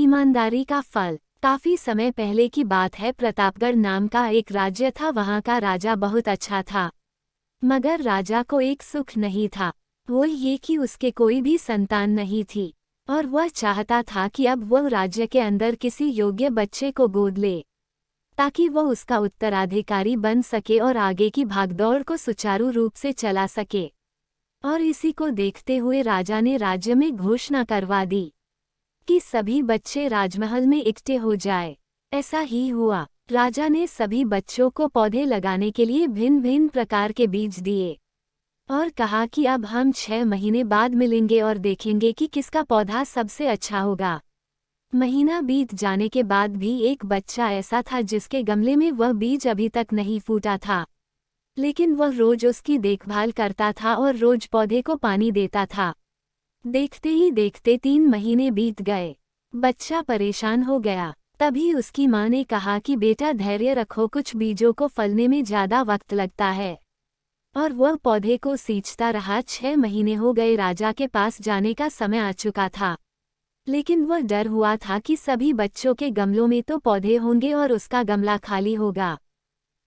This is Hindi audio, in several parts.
ईमानदारी का फल। काफी समय पहले की बात है। प्रतापगढ़ नाम का एक राज्य था। वहां का राजा बहुत अच्छा था, मगर राजा को एक सुख नहीं था, वो ये कि उसके कोई भी संतान नहीं थी, और वह चाहता था कि अब वह राज्य के अंदर किसी योग्य बच्चे को गोद ले, ताकि वह उसका उत्तराधिकारी बन सके और आगे की भागदौड़ को सुचारू रूप से चला सके। और इसी को देखते हुए राजा ने राज्य में घोषणा करवा दी कि सभी बच्चे राजमहल में इकट्ठे हो जाए। ऐसा ही हुआ। राजा ने सभी बच्चों को पौधे लगाने के लिए भिन्न भिन्न प्रकार के बीज दिए और कहा कि अब हम 6 महीने बाद मिलेंगे और देखेंगे कि किसका पौधा सबसे अच्छा होगा। महीना बीत जाने के बाद भी एक बच्चा ऐसा था जिसके गमले में वह बीज अभी तक नहीं फूटा था, लेकिन वह रोज उसकी देखभाल करता था और रोज पौधे को पानी देता था। देखते ही देखते 3 महीने बीत गए। बच्चा परेशान हो गया। तभी उसकी माँ ने कहा कि बेटा धैर्य रखो, कुछ बीजों को फलने में ज़्यादा वक्त लगता है। और वह पौधे को सींचता रहा। 6 महीने हो गए। राजा के पास जाने का समय आ चुका था, लेकिन वह डर हुआ था कि सभी बच्चों के गमलों में तो पौधे होंगे और उसका गमला खाली होगा।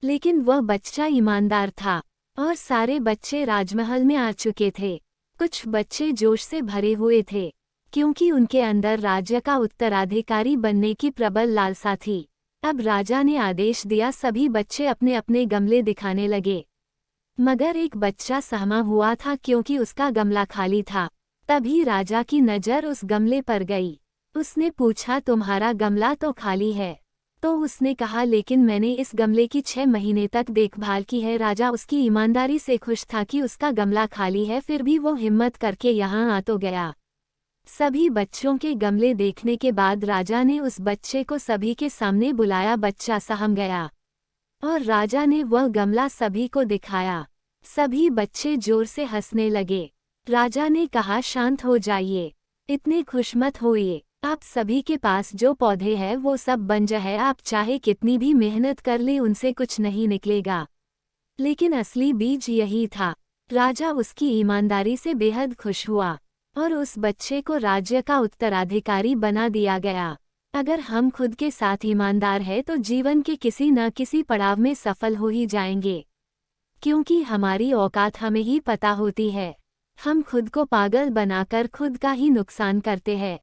लेकिन वह बच्चा ईमानदार था और सारे बच्चे राजमहल में आ चुके थे। कुछ बच्चे जोश से भरे हुए थे, क्योंकि उनके अंदर राज्य का उत्तराधिकारी बनने की प्रबल लालसा थी। अब राजा ने आदेश दिया, सभी बच्चे अपने अपने गमले दिखाने लगे, मगर एक बच्चा सहमा हुआ था क्योंकि उसका गमला खाली था। तभी राजा की नज़र उस गमले पर गई। उसने पूछा, तुम्हारा गमला तो खाली है? तो उसने कहा, लेकिन मैंने इस गमले की 6 महीने तक देखभाल की है। राजा उसकी ईमानदारी से खुश था कि उसका गमला खाली है, फिर भी वो हिम्मत करके यहाँ आ तो गया। सभी बच्चों के गमले देखने के बाद राजा ने उस बच्चे को सभी के सामने बुलाया। बच्चा सहम गया और राजा ने वह गमला सभी को दिखाया। सभी बच्चे जोर से हंसने लगे। राजा ने कहा, शांत हो जाइए, इतने खुश मत होइए। आप सभी के पास जो पौधे हैं वो सब बंजर है, आप चाहे कितनी भी मेहनत कर ले उनसे कुछ नहीं निकलेगा। लेकिन असली बीज यही था। राजा उसकी ईमानदारी से बेहद खुश हुआ और उस बच्चे को राज्य का उत्तराधिकारी बना दिया गया। अगर हम खुद के साथ ईमानदार हैं तो जीवन के किसी न किसी पड़ाव में सफल हो ही जाएंगे, क्योंकि हमारी औकात हमें ही पता होती है। हम खुद को पागल बनाकर खुद का ही नुकसान करते हैं।